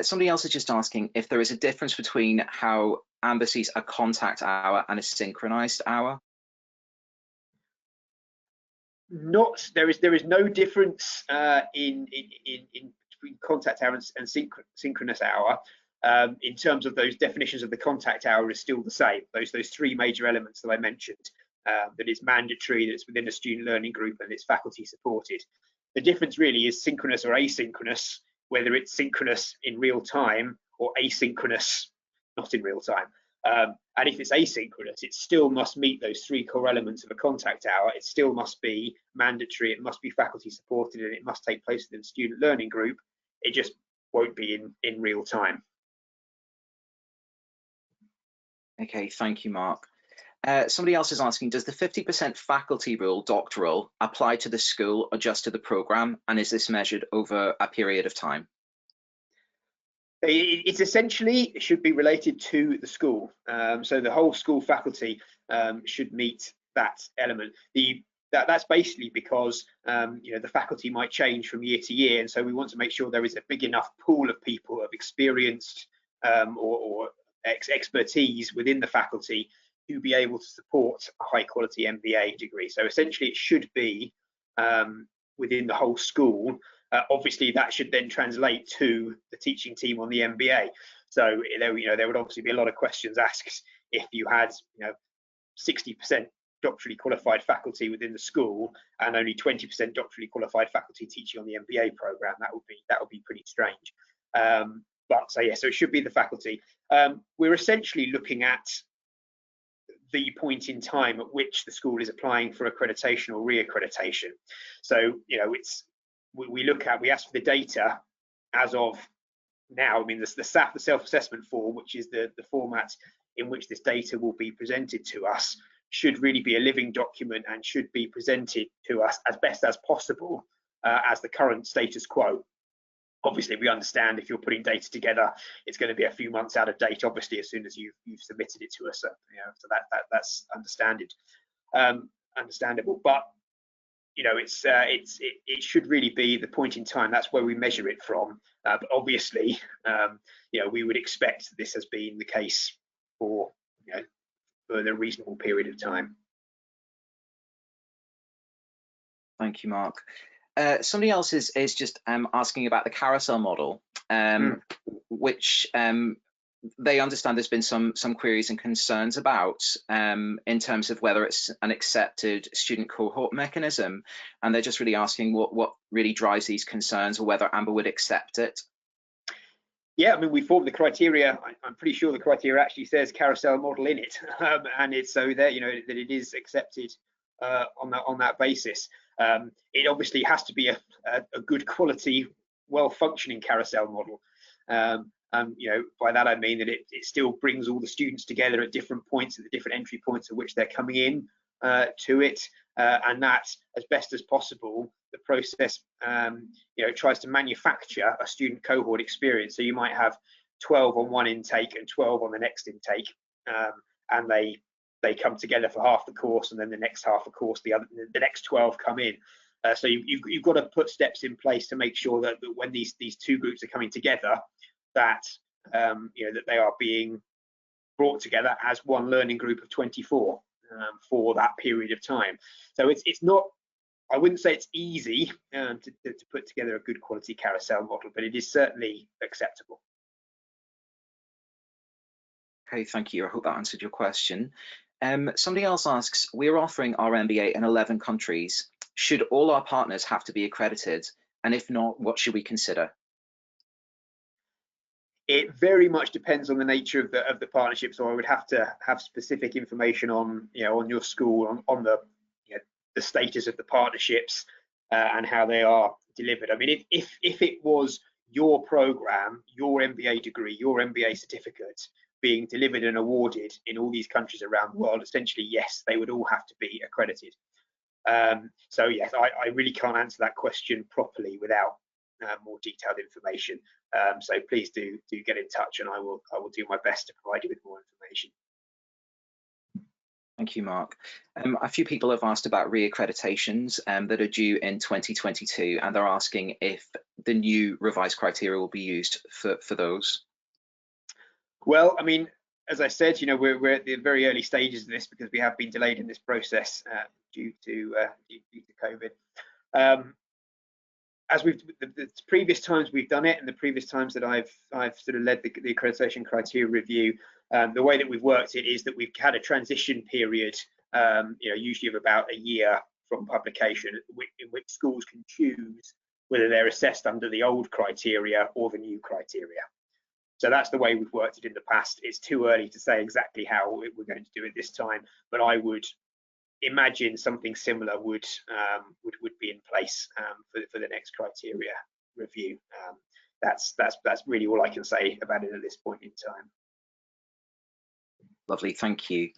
Somebody else is just asking if there is a difference between how AMBA sees a contact hour and a synchronized hour. There is no difference in between contact hour and synchronous hour. In terms of those definitions of the contact hour is still the same. Those 3 major elements that I mentioned, that it's mandatory, that it's within a student learning group, and it's faculty supported. The difference really is synchronous or asynchronous, whether it's synchronous in real time or asynchronous not in real time. And if it's asynchronous, it still must meet those 3 core elements of a contact hour. It still must be mandatory, it must be faculty supported, and it must take place within a student learning group. It just won't be in real time. Okay, thank you, Mark. Somebody else is asking, does the 50% faculty rule doctoral apply to the school or just to the program? And is this measured over a period of time? It's essentially should be related to the school. So the whole school faculty should meet that element. That's basically because the faculty might change from year to year, and so we want to make sure there is a big enough pool of people of experienced or expertise within the faculty to be able to support a high quality MBA degree. So essentially it should be within the whole school. Obviously that should then translate to the teaching team on the MBA. So there would obviously be a lot of questions asked if you had 60% doctorally qualified faculty within the school and only 20% doctorally qualified faculty teaching on the MBA program. That would be pretty strange. But so yeah, so it should be the faculty. We're essentially looking at the point in time at which the school is applying for accreditation or reaccreditation. So we ask for the data as of now. I mean, the SAF, the self-assessment form, which is the format in which this data will be presented to us, should really be a living document and should be presented to us as best as possible as the current status quo. Obviously, we understand if you're putting data together, it's going to be a few months out of date, obviously, as soon as you've submitted it to us. So that's understandable. But it should really be the point in time. That's where we measure it from. But obviously, we would expect this has been the case for a reasonable period of time. Thank you, Mark. Somebody else is just asking about the carousel model, which they understand there's been some queries and concerns about in terms of whether it's an accepted student cohort mechanism, and they're just really asking what really drives these concerns, or whether AMBA would accept it. Yeah, I mean, we formed the criteria. I'm pretty sure the criteria actually says carousel model in it, and it's so that that it is accepted on that basis. It obviously has to be a good quality, well-functioning carousel model. By that I mean that it still brings all the students together at different points, at the different entry points at which they're coming in to it, and that, as best as possible, the process tries to manufacture a student cohort experience. So you might have 12 on one intake and 12 on the next intake, and they come together for half the course, and then the next half of the course, the next 12 come in. So you've got to put steps in place to make sure that when these two groups are coming together, that that they are being brought together as one learning group of 24 for that period of time. So it's not, I wouldn't say it's easy to put together a good quality carousel model, but it is certainly acceptable. Okay, thank you. I hope that answered your question. Somebody else asks, we're offering our MBA in 11 countries. Should all our partners have to be accredited? And if not, what should we consider? It very much depends on the nature of the partnership. So I would have to have specific information on on your school, on the the status of the partnerships and how they are delivered. I mean, if it was your program, your MBA degree, your MBA certificate being delivered and awarded in all these countries around the world, essentially, yes, they would all have to be accredited. So yes, I really can't answer that question properly without more detailed information. So please do get in touch, and I will do my best to provide you with more information. Thank you, Mark. A few people have asked about re-accreditations that are due in 2022, and they're asking if the new revised criteria will be used for those. Well, I mean, as I said, we're at the very early stages of this because we have been delayed in this process due to COVID. As the previous times we've done it, and the previous times that I've sort of led the accreditation criteria review, the way that we've worked it is that we've had a transition period, usually of about a year from publication, in which schools can choose whether they're assessed under the old criteria or the new criteria. So that's the way we've worked it in the past. It's too early to say exactly how we're going to do it this time, but I would imagine something similar would be in place for the next criteria review. That's really all I can say about it at this point in time. Lovely, thank you.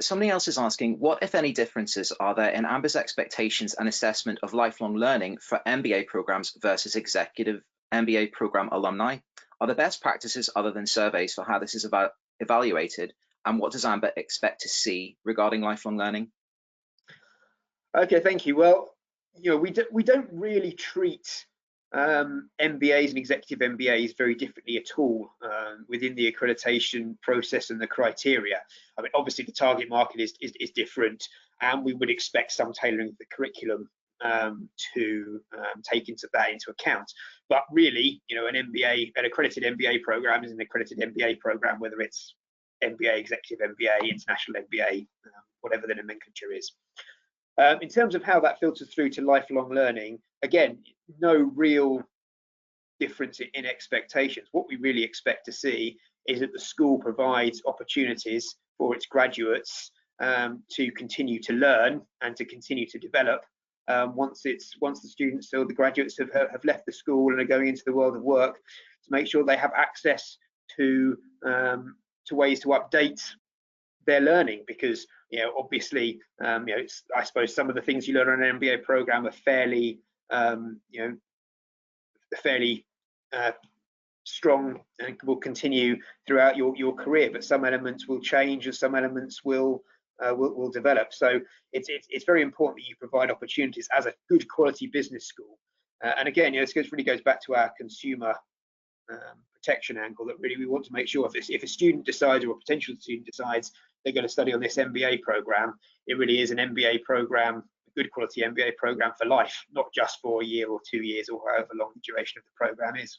Somebody else is asking, what, if any, differences are there in AMBA's expectations and assessment of lifelong learning for MBA programs versus executive MBA program alumni? Are there best practices other than surveys for how this is evaluated? And what does AMBA expect to see regarding lifelong learning? Okay, thank you. Well, we don't really treat MBAs and executive MBAs very differently at all within the accreditation process and the criteria. I mean, obviously the target market is different, and we would expect some tailoring of the curriculum to take into account. But really, an accredited MBA program is an accredited MBA program, whether it's MBA, executive MBA, international MBA, whatever the nomenclature is. In terms of how that filters through to lifelong learning, again, no real difference in expectations. What we really expect to see is that the school provides opportunities for its graduates to continue to learn and to continue to develop once the students or the graduates have left the school and are going into the world of work, to make sure they have access to ways to update their learning, because obviously I suppose some of the things you learn on an MBA program are fairly strong and will continue throughout your career, but some elements will change and some elements will develop. So it's very important that you provide opportunities as a good quality business school. And again, this really goes back to our consumer protection angle, that really we want to make sure if a student decides, or a potential student decides, they're going to study on this MBA program, it really is an MBA program, a good quality MBA program for life, not just for a year or 2 years or however long the duration of the program is.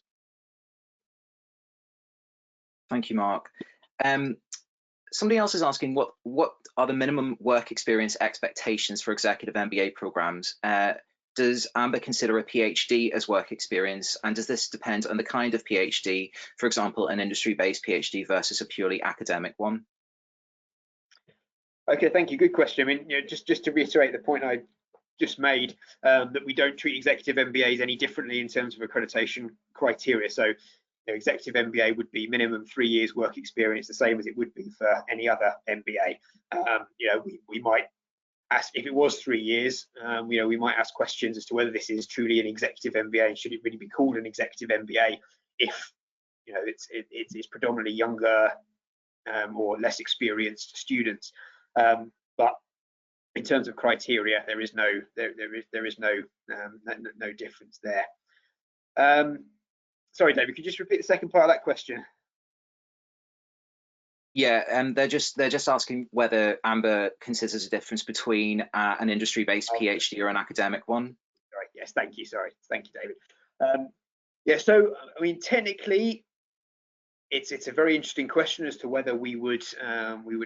Thank you, Mark. Somebody else is asking, what are the minimum work experience expectations for executive MBA programs? Does AMBA consider a PhD as work experience, and does this depend on the kind of PhD, for example, an industry-based PhD versus a purely academic one? Okay, thank you. Good question. I mean, just to reiterate the point I just made, that we don't treat executive MBAs any differently in terms of accreditation criteria. So, executive MBA would be minimum 3 years work experience, the same as it would be for any other MBA. We might ask, if it was 3 years, we might ask questions as to whether this is truly an executive MBA, and should it really be called an executive MBA if you know, it's predominantly younger or less experienced students. But in terms of criteria, there is no no difference there. Sorry, David, could you just repeat the second part of that question? Yeah, they're just asking whether AMBA considers a difference between an industry-based PhD or an academic one. Right. Yes. Thank you. Sorry. Thank you, David. Yeah. So, I mean, technically, it's a very interesting question as to whether we would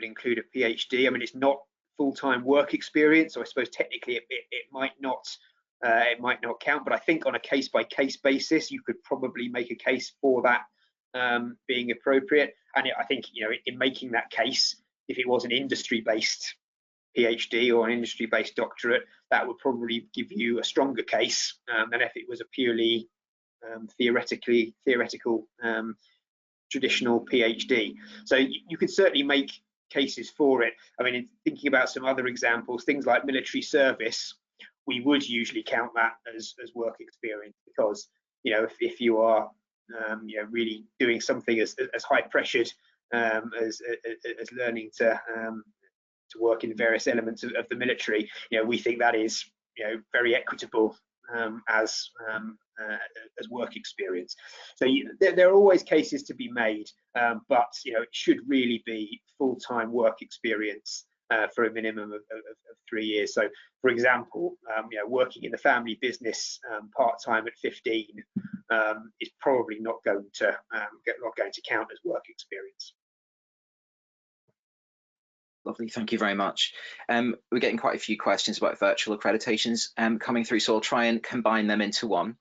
include a PhD. I mean, it's not full-time work experience, so I suppose technically it might not count. But I think on a case-by-case basis, you could probably make a case for that being appropriate. And I think, you know, in making that case, if it was an industry-based PhD or an industry-based doctorate, that would probably give you a stronger case than if it was a purely theoretical traditional PhD. So you could certainly make cases for it. I mean, in thinking about some other examples, things like military service, we would usually count that as work experience, because, you know, if you are you know, really doing something as high pressured as learning to work in various elements of the military, you know, we think that is, you know, very equitable as work experience. So there are always cases to be made, but, you know, it should really be full-time work experience for a minimum of 3 years. So, for example, you know, working in the family business part-time at 15 is probably not going to count as work experience. Lovely, thank you very much. We're getting quite a few questions about virtual accreditations coming through, so I'll try and combine them into one.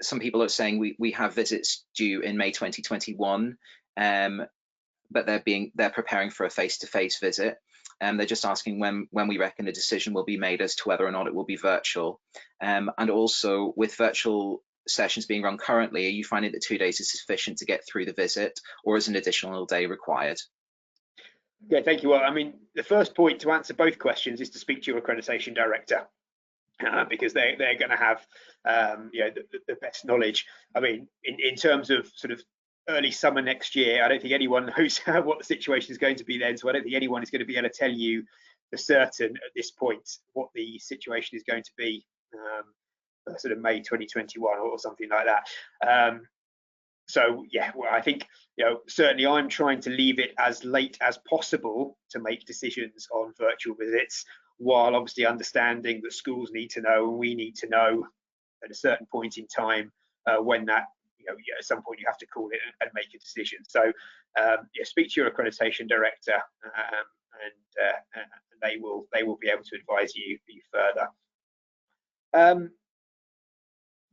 Some people are saying we have visits due in May 2021, but they're preparing for a face-to-face visit. They're just asking when we reckon a decision will be made as to whether or not it will be virtual. And also, with virtual sessions being run currently, are you finding that 2 days is sufficient to get through the visit, or is an additional day required? Yeah, thank you. Well, I mean, the first point to answer both questions is to speak to your accreditation director, because they're going to have you know, the best knowledge. I mean, in terms of sort of early summer next year, I don't think anyone knows what the situation is going to be then, so I don't think anyone is going to be able to tell you for certain at this point what the situation is going to be sort of May 2021 or something like that. So yeah, well, I think, you know, certainly I'm trying to leave it as late as possible to make decisions on virtual visits, while obviously understanding that schools need to know and we need to know at a certain point in time when that, you know, at some point you have to call it and make a decision. So yeah, speak to your accreditation director, and they will be able to advise you further.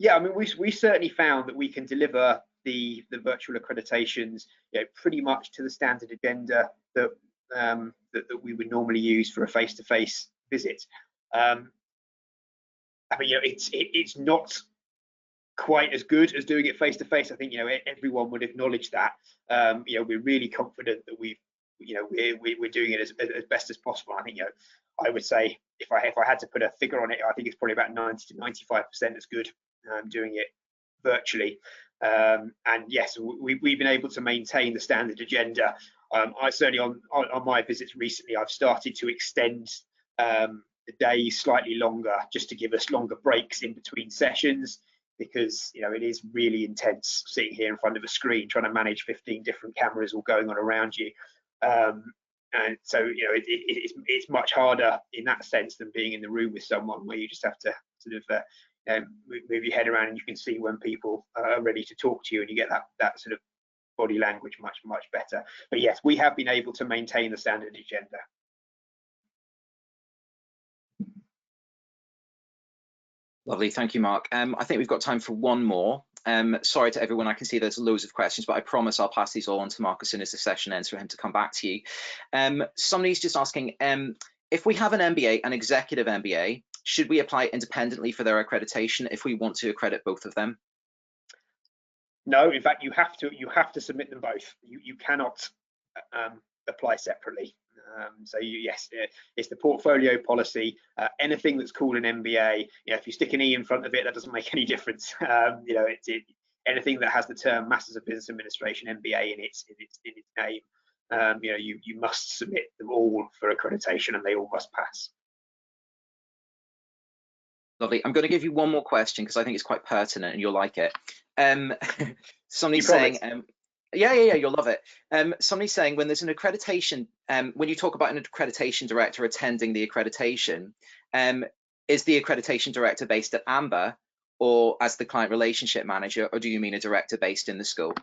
Yeah, I mean, we certainly found that we can deliver the virtual accreditations, you know, pretty much to the standard agenda that that we would normally use for a face-to-face visit. I mean, you know, it's not quite as good as doing it face-to-face. I think, you know, everyone would acknowledge that. You know, we're really confident that we're doing it as best as possible. I think, you know, I would say if I had to put a figure on it, I think it's probably about 90 to 95% as good doing it virtually. And yes, we've been able to maintain the standard agenda. I certainly on my visits recently, I've started to extend the days slightly longer, just to give us longer breaks in between sessions, because, you know, it is really intense sitting here in front of a screen trying to manage 15 different cameras all going on around you. And so, you know, it's much harder in that sense than being in the room with someone, where you just have to sort of move your head around and you can see when people are ready to talk to you, and you get that sort of body language much better. But yes, we have been able to maintain the standard agenda. Lovely, thank you, Mark. I think we've got time for one more. Sorry to everyone, I can see there's loads of questions, but I promise I'll pass these all on to Mark as soon as the session ends for him to come back to you. Somebody's just asking, if we have an MBA, an executive MBA, should we apply independently for their accreditation if we want to accredit both of them? No, in fact, you have to submit them both. You cannot apply separately. So yes, it's the portfolio policy. Anything that's called an MBA, you know, if you stick an E in front of it, that doesn't make any difference. You know, anything that has the term Masters of Business Administration MBA in its name, you must submit them all for accreditation, and they all must pass. Lovely. I'm going to give you one more question because I think it's quite pertinent and you'll like it. Somebody's saying, yeah, you'll love it. Somebody's saying, when there's an accreditation, when you talk about an accreditation director attending the accreditation, is the accreditation director based at AMBA or as the client relationship manager, or do you mean a director based in the school?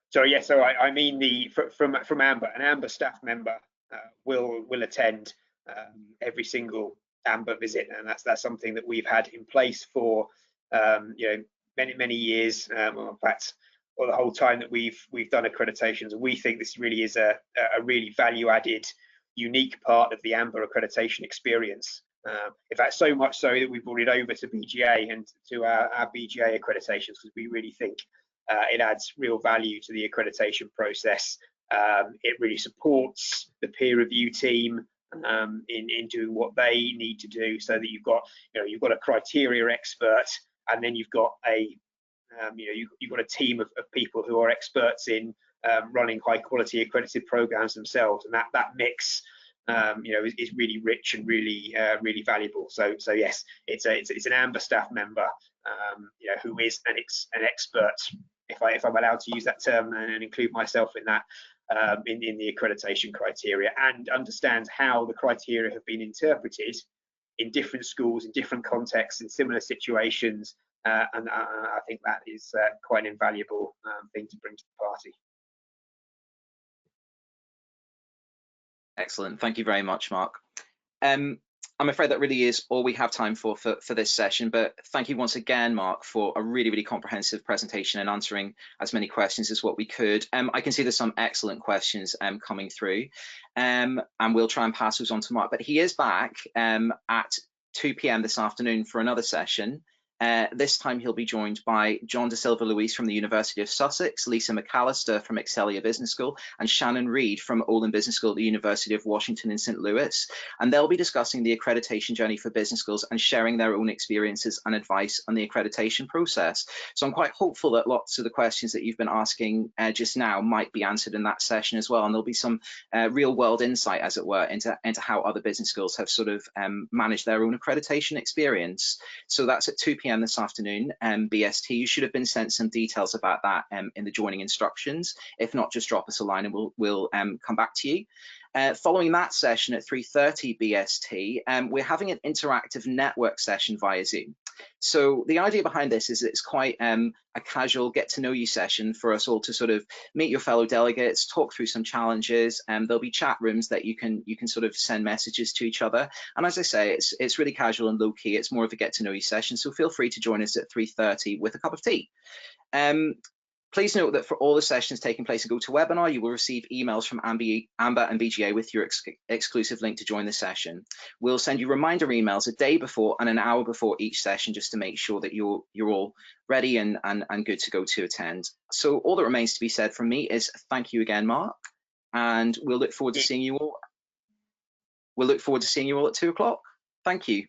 So yeah, so I mean from AMBA, an AMBA staff member will attend every single AMBA visit, and that's something that we've had in place for many years. In fact, or the whole time that we've done accreditations. We think this really is a really value-added, unique part of the AMBA accreditation experience. In fact, so much so that we've brought it over to BGA and to our BGA accreditations, because we really think it adds real value to the accreditation process. It really supports the peer review team in doing what they need to do, so that you've got a criteria expert, and then you've got you've got a team of people who are experts in running high quality accredited programs themselves, and that mix is really rich and really valuable. So yes, it's an AMBA staff member who is an expert, if I'm allowed to use that term and include myself in that, in the accreditation criteria, and understands how the criteria have been interpreted in different schools, in different contexts, in similar situations, and I think that is quite an invaluable thing to bring to the party. Excellent. Thank you very much, Mark. I'm afraid that really is all we have time for this session, but thank you once again, Mark, for a really comprehensive presentation and answering as many questions as what we could. I can see there's some excellent questions coming through, and we'll try and pass those on to Mark, but he is back at 2 p.m. this afternoon for another session. This time he'll be joined by John De Silva Luis from the University of Sussex, Lisa McAllister from Excelia Business School, and Shannon Reed from Olin Business School at the University of Washington in St. Louis. And they'll be discussing the accreditation journey for business schools and sharing their own experiences and advice on the accreditation process. So I'm quite hopeful that lots of the questions that you've been asking just now might be answered in that session as well. And there'll be some real world insight, as it were, into how other business schools have sort of managed their own accreditation experience. So that's at 2 p.m. this afternoon, BST. You should have been sent some details about that in the joining instructions. If not, just drop us a line and we'll come back to you. Following that session at 3:30 BST, we're having an interactive network session via Zoom. So the idea behind this is it's quite a casual get-to-know-you session for us all to sort of meet your fellow delegates, talk through some challenges, and there'll be chat rooms that you can sort of send messages to each other. And as I say, it's really casual and low-key. It's more of a get-to-know-you session, so feel free to join us at 3:30 with a cup of tea. Please note that for all the sessions taking place in GoToWebinar, you will receive emails from AMBA and BGA with your exclusive link to join the session. We'll send you reminder emails a day before and an hour before each session, just to make sure that you're all ready and good to go to attend. So all that remains to be said from me is thank you again, Mark, and we'll look forward to seeing you all. We'll look forward to seeing you all at 2 o'clock. Thank you.